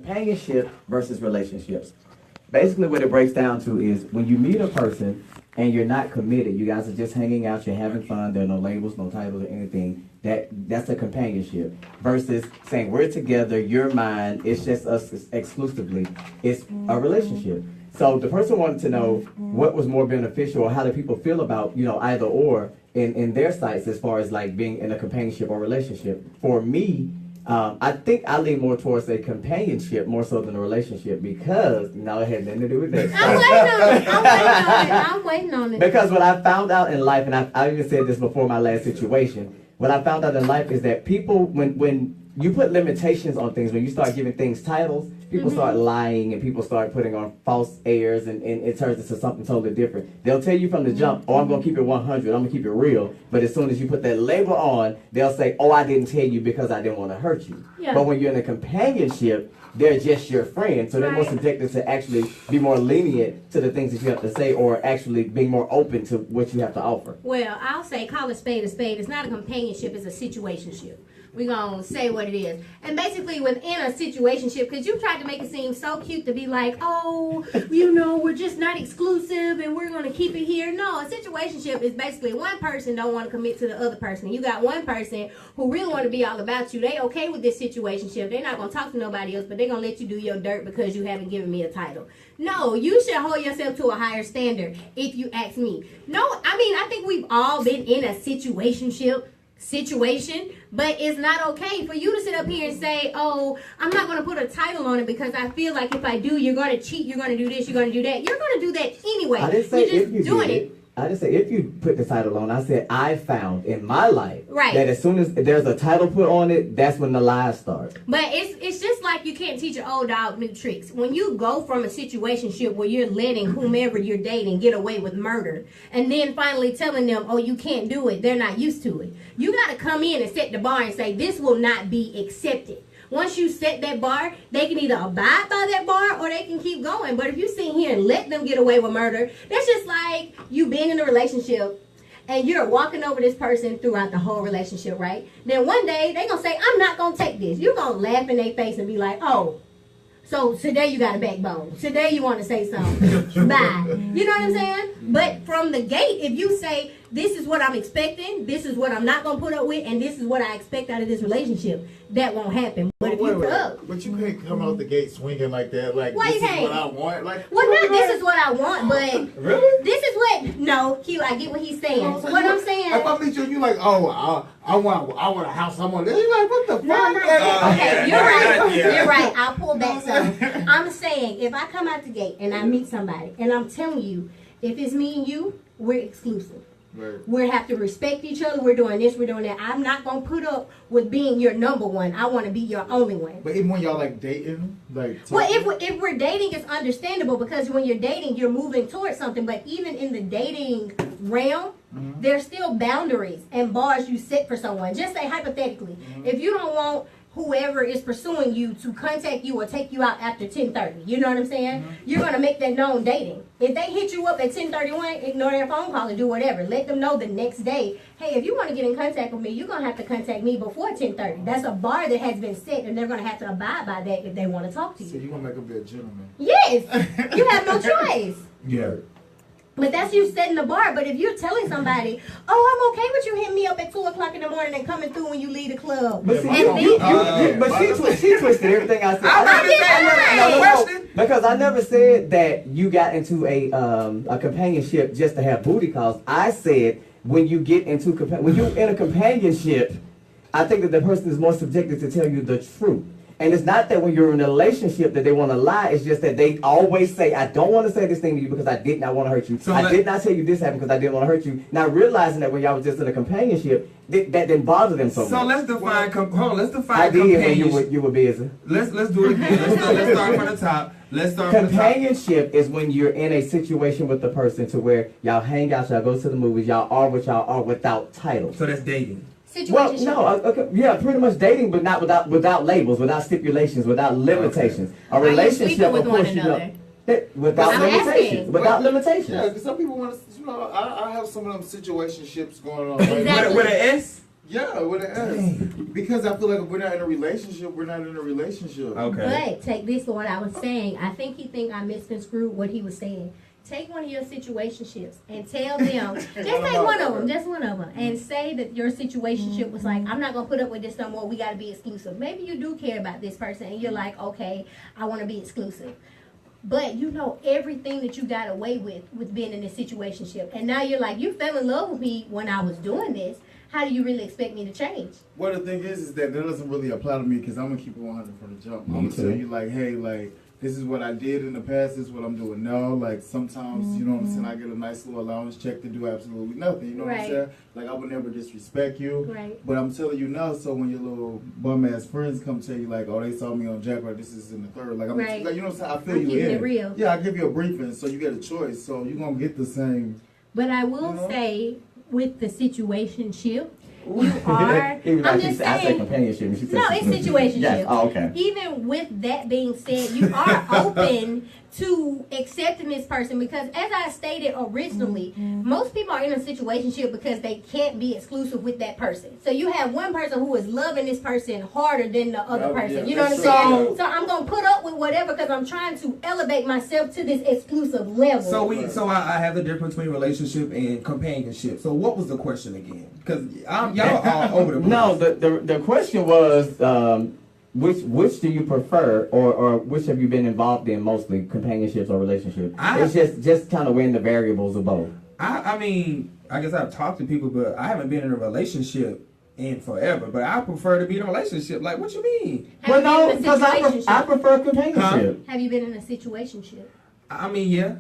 companionship versus relationships. Basically, what it breaks down to is when you meet a person and you're not committed, you guys are just hanging out, you're having fun, there are no labels, no titles, or anything. That's a companionship. Versus saying we're together, you're mine, it's just us exclusively. It's a relationship. So the person wanted to know what was more beneficial, or how do people feel about either or in their sights as far as like being in a companionship or relationship. For me, I think I lean more towards a companionship more so than a relationship because it had nothing to do with that. I'm waiting on it. Because what I found out in life, and I even said this before my last situation, what I found out in life is that people, when you put limitations on things, when you start giving things titles, people start lying and people start putting on false airs and it turns into something totally different. They'll tell you from the jump, oh, I'm going to keep it 100, I'm going to keep it real. But as soon as you put that label on, they'll say, oh, I didn't tell you because I didn't want to hurt you. Yeah. But when you're in a companionship, they're just your friend. So they're more subjected to actually be more lenient to the things that you have to say or actually being more open to what you have to offer. Well, I'll say call a spade a spade. It's not a companionship, it's a situationship. We're going to say what it is. And basically within a situationship, because you tried to make it seem so cute to be like, oh, we're just not exclusive and we're going to keep it here. No, a situationship is basically one person don't want to commit to the other person. You got one person who really want to be all about you. They okay with this situationship. They're not going to talk to nobody else, but they're going to let you do your dirt because you haven't given me a title. No, you should hold yourself to a higher standard if you ask me. No, I think we've all been in a situation, but it's not okay for you to sit up here and say, oh, I'm not going to put a title on it because I feel like if I do, you're going to cheat, you're going to do this, you're going to do that. You're going to do that anyway. I didn't say you're just if you doing did it. I didn't say if you put the title on. I said I found in my life right. that as soon as there's a title put on it, that's when the lies start. But it's just like you can't teach an old dog new tricks. When you go from a situationship where you're letting whomever you're dating get away with murder and then finally telling them, oh, you can't do it, they're not used to it. You got to come in and set the bar and say, this will not be accepted. Once you set that bar, they can either abide by that bar or they can keep going. But if you sit here and let them get away with murder, that's just like you being in a relationship and you're walking over this person throughout the whole relationship, right? Then one day, they're going to say, I'm not going to take this. You're going to laugh in their face and be like, oh, so today you got a backbone. Today you want to say something. Bye. You know what I'm saying? But from the gate, if you say, this is what I'm expecting, this is what I'm not going to put up with, and this is what I expect out of this relationship, that won't happen. But if you put up... But you can't come out the gate swinging like that. Like, why this you is can't? what I want. Like, well, not this is what I want, but... Really? This is what... No, Q, I get what he's saying. So what I'm saying... If I meet you and you like, oh, I want a house, I want this. You're like, what the fuck? No. Okay, you're right. You're right. I'll pull back some. I'm saying, if I come out the gate and I meet somebody, and I'm telling you, if it's me and you, we're exclusive. Right. We have to respect each other. We're doing this, we're doing that. I'm not going to put up with being your number one. I want to be your only one. But even when y'all like dating, like... Well, if we're dating, it's understandable because when you're dating, you're moving towards something. But even in the dating realm, there's still boundaries and bars you set for someone. Just say hypothetically, if you don't want whoever is pursuing you to contact you or take you out after 10:30, you know what I'm saying? You're going to make that known dating. If they hit you up at 10:31, ignore their phone call and do whatever. Let them know the next day, hey, if you want to get in contact with me, you're going to have to contact me before 10:30. That's a bar that has been set, and they're going to have to abide by that if they want to talk to you. So you're going to make them be a gentleman. Yes. You have no choice. Yeah. But that's you setting the bar. But if you're telling somebody, oh, I'm okay with you hitting me up at 2 o'clock in the morning and coming through when you leave the club. But see, she twisted everything I said. Because I never said that you got into a companionship just to have booty calls. I said when you're in a companionship, I think that the person is more subjected to tell you the truth. And it's not that when you're in a relationship that they want to lie. It's just that they always say, I don't want to say this thing to you because I did not want to hurt you. So I did not tell you this happened because I didn't want to hurt you. Not realizing that when y'all was just in a companionship, that didn't bother them so much. So let's define companionship. I did when you were busy. Let's do it again. Let's start from the top. Companionship is when you're in a situation with the person to where y'all hang out, y'all go to the movies, y'all are what y'all are without titles. So that's dating. Well, no, yeah, pretty much dating, but not without labels, without stipulations, without limitations. A relationship, with one another. Without limitations. Without limitations. Yeah, because some people want to, I have some of them situationships going on. Exactly. With an S? Yeah, with an S. Because I feel like if we're not in a relationship, we're not in a relationship. But take this for what I was saying. I think I misconstrued what he was saying. Take one of your situationships and tell them, just take one of them, and say that your situationship was like, I'm not going to put up with this no more. We got to be exclusive. Maybe you do care about this person and you're like, okay, I want to be exclusive. But you know everything that you got away with being in this situationship. And now you're like, you fell in love with me when I was doing this. How do you really expect me to change? Well, the thing is that doesn't really apply to me because I'm going to keep it 100 from the jump. I'm going to tell you, like, hey, like, this is what I did in the past. This is what I'm doing now. Like, sometimes, you know what I'm saying, I get a nice little allowance check to do absolutely nothing. You know what I'm saying? Like, I would never disrespect you. Right. But I'm telling you now, so when your little bum-ass friends come tell you, like, oh, they saw me on Jaguar, this is in the third. Like, like, you know what I'm saying? I feel you in. It real. Yeah, I give you a briefing, so you get a choice. So you're going to get the same. But I will say, with the situationship, you are. I'm just saying. I say companionship. No, it's situationship. Yes. Oh, okay. Even with that being said, you are open to accepting this person because, as I stated originally, most people are in a situationship because they can't be exclusive with that person. So you have one person who is loving this person harder than the other person. Yeah, you know what I'm saying? So I'm gonna put up with whatever because I'm trying to elevate myself to this exclusive level. So I have the difference between relationship and companionship. So what was the question again? Because y'all are all over the place. No, the question was which do you prefer, or which have you been involved in mostly, companionships or relationships? It's just kind of weighing the variables of both. I mean, I guess I've talked to people, but I haven't been in a relationship in forever. But I prefer to be in a relationship. Like, what you mean? Have you been in a because I prefer companionship. Have you been in a situationship? I mean, yeah.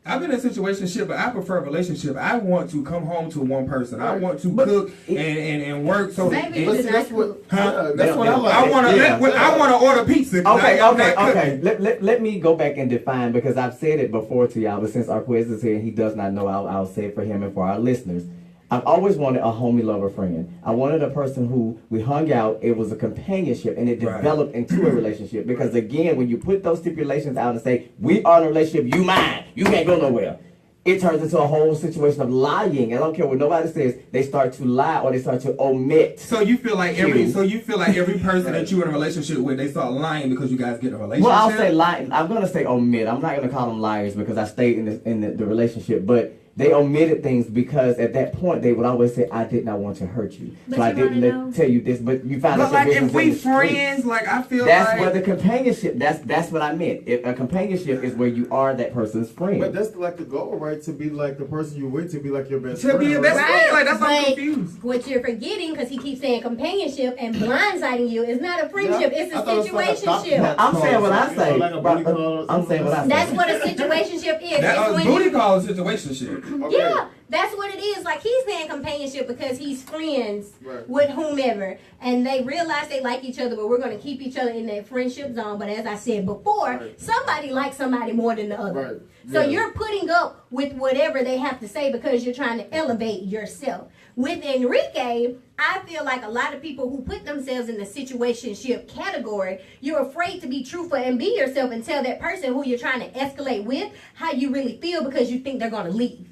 I've been in a situationship, but I prefer a relationship. I want to come home to one person. I want to cook and work. So Maybe that's what I like. I want to order pizza. Okay. Let me go back and define, because I've said it before to y'all, but since Arquez is here and he does not know, I'll say it for him and for our listeners. I've always wanted a homie lover friend. I wanted a person who we hung out, it was a companionship, and it developed into a relationship. Because again, when you put those stipulations out and say, we are in a relationship, you mine, you can't go nowhere, it turns into a whole situation of lying. I don't care what nobody says, they start to lie or they start to omit. So you feel like every person that you're in a relationship with, they start lying because you guys get in a relationship? Well, I'll say lie. I'm gonna say omit. I'm not gonna call them liars because I stayed in the relationship, but they omitted things because at that point they would always say, I did not want to hurt you. But so I didn't tell you this, but you found out. But like if we friends, like I feel that's like where the companionship, that's what I meant. If a companionship is where you are that person's friend. But that's like the goal, right? To be like the person you're with, to be like your best to friend. be your best Right. friend. Like that's why I'm But confused. what you're forgetting, because he keeps saying companionship and blindsiding you, is not a friendship, it's a situationship. I'm saying what I say. I'm saying what I say. That's what a situationship is. That It's when booty you, call is situationship. Okay. yeah, that's what it is. Like he's saying companionship because he's friends Right. with whomever, and they realize they like each other, but we're going to keep each other in that friendship zone. But as I said before, somebody likes somebody more than the other. Right. So Yeah. you're putting up with whatever they have to say because you're trying to elevate yourself. With Enrique, I feel like a lot of people who put themselves in the situationship category, you're afraid to be truthful and be yourself and tell that person who you're trying to escalate with how you really feel because you think they're going to leave.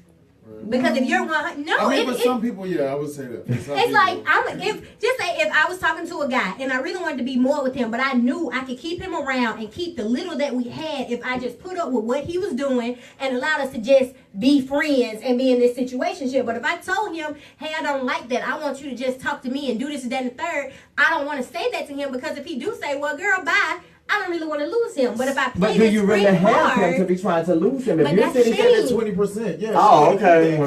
Because if you're one, some people, yeah, I would say that. it's like if I was talking to a guy and I really wanted to be more with him, but I knew I could keep him around and keep the little that we had if I just put up with what he was doing and allowed us to just be friends and be in this situationship. But if I told him, hey, I don't like that, I want you to just talk to me and do this and that and the third, I don't want to say that to him because if he do say, well, girl, bye, I don't really want to lose him. But if I play do you really have him to be trying to lose him? If you're sitting at 20%, yeah. Oh, okay.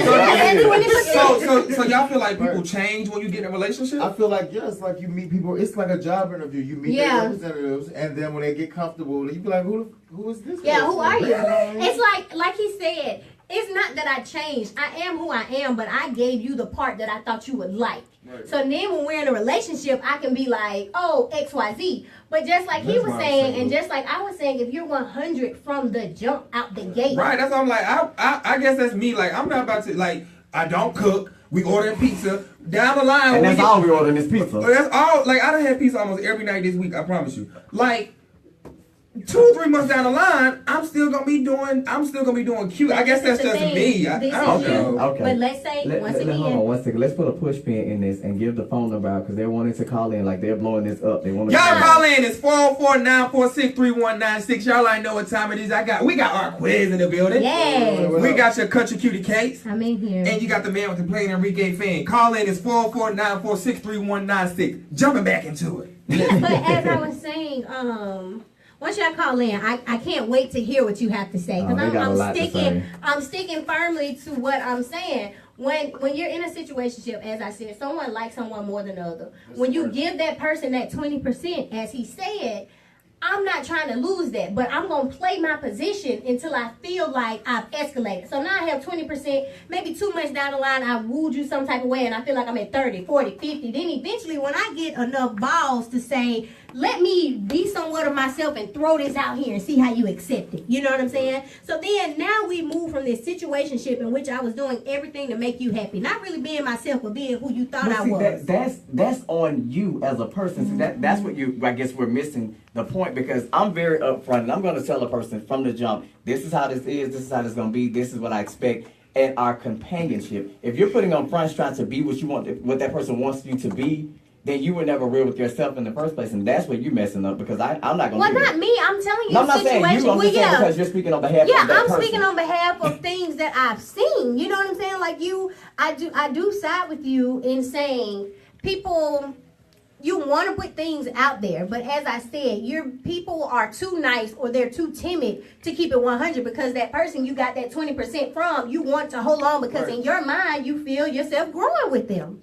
So y'all feel like people change when you get in a relationship? I feel like, yeah, it's like you meet people. It's like a job interview. You meet their representatives, and then when they get comfortable, you be like, who is this person? Yeah, who are you? It's like he said, it's not that I changed. I am who I am, but I gave you the part that I thought you would like. Right. So then when we're in a relationship, I can be like, oh, XYZ. But just like he was saying, and just like I was saying, if you're 100 from the jump out the gate. Right, that's what I'm like. I guess that's me. Like, I'm not about to, like, I don't cook. We ordering pizza. Down the line. And that's all we ordering is pizza. That's all. Like, I done had pizza almost every night this week, I promise you. Like, 2-3 months down the line, I'm still gonna be doing cute. I guess that's just me. I don't know. Okay. But let's say once again, hold on 1 second. Let's put a push pin in this and give the phone number out because they're wanting to call in. Like they're blowing this up. They want to Y'all call in. It's 404-946-3196. Y'all ain't know what time it is. We got our quiz in the building. yes, We got your country cutie cakes. I'm in here. And you got the man with the plain Enrique fan. Call in. It's 404-946-3196. Jumping back into it. But as I was saying, once y'all call in, I can't wait to hear what you have to say because they got a lot to say. I'm sticking firmly to what I'm saying. When you're in a situationship, as I said, someone likes someone more than the other. When you give that person that 20%, as he said, I'm not trying to lose that, but I'm going to play my position until I feel like I've escalated. So now I have 20%, maybe 2 months down the line, I wooed you some type of way, and I feel like I'm at 30, 40, 50. Then eventually when I get enough balls to say, let me be somewhat of myself and throw this out here and see how you accept it. You know what I'm saying? So then now we move from this situationship in which I was doing everything to make you happy. Not really being myself, but being who you thought I was. That's on you as a person. See, that's what I guess we're missing the point because I'm very upfront and I'm going to tell a person from the jump, this is how this is how it's going to be, this is what I expect. And our companionship, if you're putting on front trying to be what you want, what that person wants you to be, then you were never real with yourself in the first place, and that's where you're messing up because I'm not going to. Well, not me. I'm telling you, no, I'm not saying you. I'm just saying because you're speaking on behalf of that person. I'm speaking on behalf of things that I've seen. You know what I'm saying? Like I do side with you in saying people. You want to put things out there, but as I said, your people are too nice or they're too timid to keep it 100 because that person you got that 20% from, you want to hold on because in your mind you feel yourself growing with them.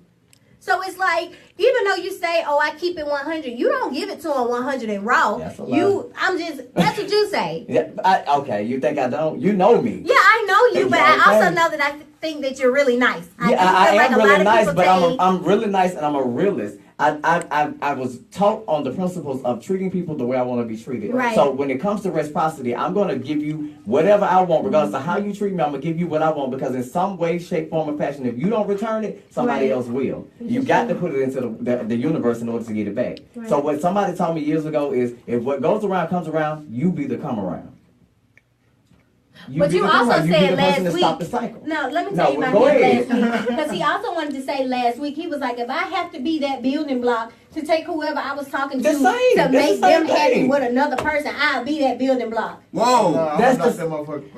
So it's like, even though you say, oh, I keep it 100, you don't give it to them 100 and raw. That's a That's what you say. Yeah, okay, you think I don't? You know me. Yeah, I know you, but I also know that I think that you're really nice. I am really nice, but I'm really nice and I'm a realist. I was taught on the principles of treating people the way I want to be treated. Right. So when it comes to reciprocity, I'm going to give you whatever I want, regardless of how you treat me. I'm going to give you what I want because in some way, shape, form, or fashion, if you don't return it, somebody else will. You got to put it into the universe in order to get it back. Right. So what somebody told me years ago is, if what goes around comes around, you be the come around. But you also said last week. Stop the cycle. No, let me tell you about him last week. Because he also wanted to say last week, he was like, if I have to be that building block to take whoever I was talking to make them happy with another person, I'll be that building block. Whoa, that's the motherfucker.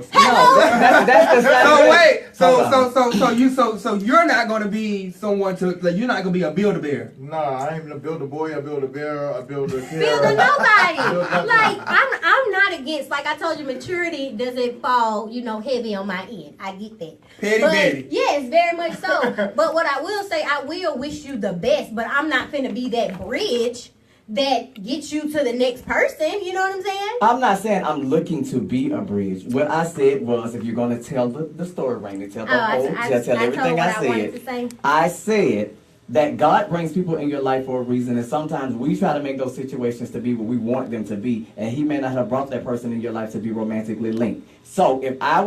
That's the So you're not gonna be someone to like. You're not gonna be a build-a-bear. Nah, I ain't gonna build a boy. I build a bear. I build a build a nobody. Like I'm not against. Like I told you, maturity doesn't fall, heavy on my end. I get that. Petty. Yes, very much so. But what I will say, I will wish you the best. But I'm not finna be that bridge that gets you to the next person. You know what I'm saying? I'm not saying I'm looking to be a bridge. What I said was, if you're going to tell the story, Rainy, tell everything I said. I said that God brings people in your life for a reason, and sometimes we try to make those situations to be what we want them to be, and He may not have brought that person in your life to be romantically linked. So if I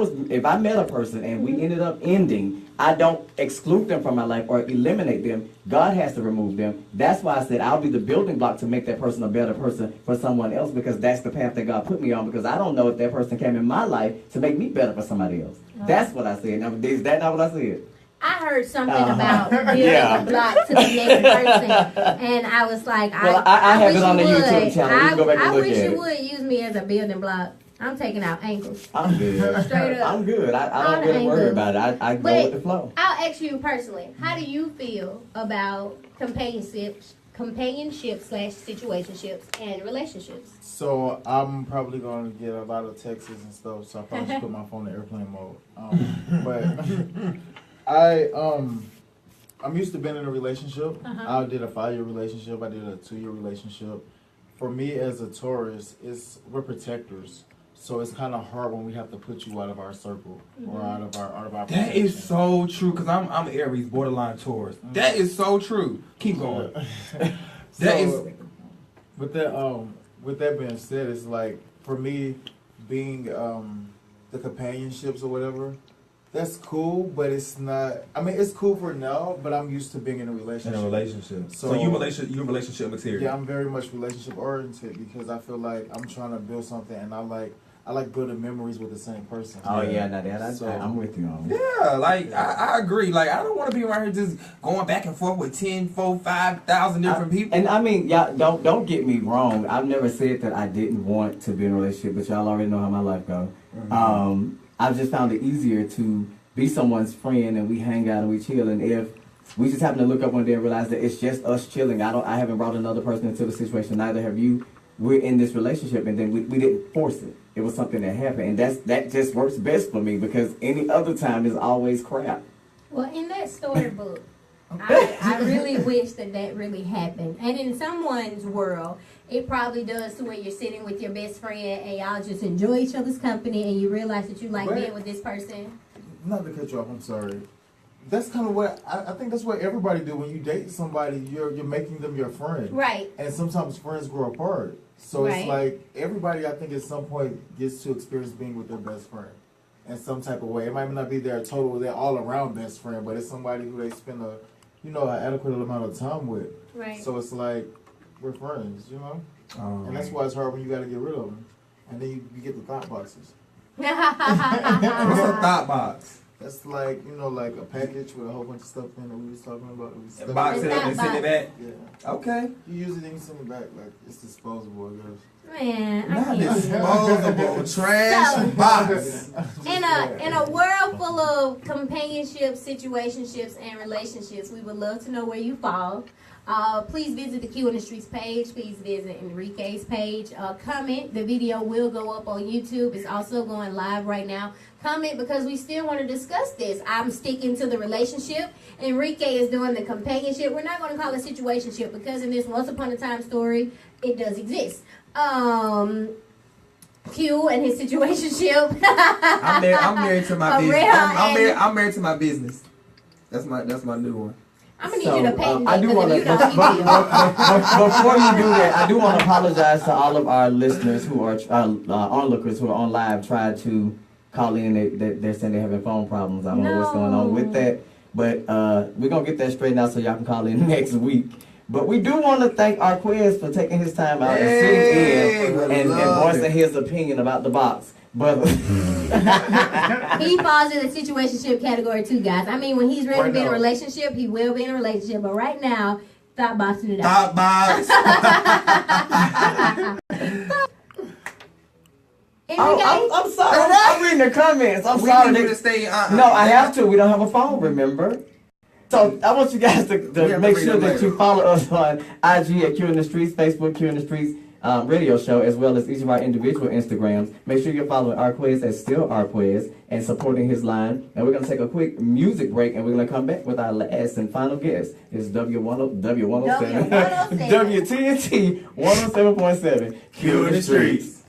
met a person and we ended up ending, I don't exclude them from my life or eliminate them. God has to remove them. That's why I said I'll be the building block to make that person a better person for someone else, because that's the path that God put me on, because I don't know if that person came in my life to make me better for somebody else. That's what I said. Now, is that not what I said? I heard something about building a block to the next person, and I was like, I have it on the YouTube channel. You can go back and look at it. I wish you would use me as a building block. I'm taking out ankles. I'm good. Straight up. I'm good. I don't really worry about it. I go with the flow. I'll ask you personally, how do you feel about companionship/situationships and relationships? So I'm probably going to get a lot of texts and stuff, so I probably should put my phone in airplane mode. But I'm used to being in a relationship. I did a 5-year relationship. I did a 2-year relationship. For me as a Taurus, we're protectors. So it's kind of hard when we have to put you out of our circle or out of our That protection. is so true, because I'm Aries, borderline Taurus. That is so true. Keep going. With that being said, it's like, for me, being the companionships or whatever, That's cool, but it's not. I mean, it's cool for now, but I'm used to being in a relationship. In a relationship. So you relationship material. Yeah, I'm very much relationship oriented because I feel like I'm trying to build something, and I like building memories with the same person. Oh yeah, now that I'm with you on. Yeah, like I agree. Like I don't want to be around here just going back and forth with 10, 4, 5,000 different people. And I mean, y'all don't get me wrong. I've never said that I didn't want to be in a relationship, but y'all already know how my life goes. Mm-hmm. I've just found it easier to be someone's friend and we hang out and we chill. And if we just happen to look up one day and realize that it's just us chilling, I haven't brought another person into the situation. Neither have you. We're in this relationship, and then we didn't force it. It was something that happened, and that just works best for me because any other time is always crap. Well, in that storybook, I really wish that really happened. And in someone's world, it probably does to where you're sitting with your best friend and y'all just enjoy each other's company and you realize that you like being with this person. Not to cut you off, I'm sorry. That's kind of what I think. That's what everybody do when you date somebody. You're making them your friend, Right? And sometimes friends grow apart. So Right. it's like everybody, I think, at some point gets to experience being with their best friend in some type of way. It might not be their all around best friend, but it's somebody who they spend an adequate amount of time with. Right. So it's like we're friends, and that's why it's hard when you got to get rid of them, and then you get the thought boxes. What's a thought box? That's like, like a package with a whole bunch of stuff in it we was talking about. A box it up and send it back? Yeah. Okay. You use it and you send it back. Like, it's disposable, I guess. Man, I Not can't. disposable trash box. In a world full of companionships, situationships, and relationships, we would love to know where you fall. Please visit the Qinthestreets page. Please visit Enrique's page. Comment. The video will go up on YouTube. It's also going live right now. Comment because we still want to discuss this. I'm sticking to the relationship. Enrique is doing the companionship. We're not going to call it situationship because in this once upon a time story, it does exist. Q and his situationship. I'm married to my business. I'm married to my business. That's my new one. I'm gonna need you to pay me. I do want to, before you do that, I do want to apologize to all of our listeners who are onlookers who are on live trying to call in. They're saying they're having phone problems. I don't know what's going on with that, but we're gonna get that straightened out so y'all can call in next week. But we do want to thank our quiz for taking his time out and sitting in and voicing his opinion about the box. But he falls in the situationship category too, guys. I mean, when he's ready to be in a relationship, he will be in a relationship. But right now, thought boxing it out. Thought box. I'm sorry. I'm reading the comments. I'm sorry. We need to stay. No, I have to. We don't have a phone, remember? So I want you guys to make sure that you follow us on IG at Qinthestreets, Facebook Qinthestreets radio show, as well as each of our individual Instagrams. Make sure you're following Arquez at Still Arquez and supporting his line. And we're going to take a quick music break, and we're going to come back with our last and final guest. It's W107, WTNT 107.7, Qinthestreets.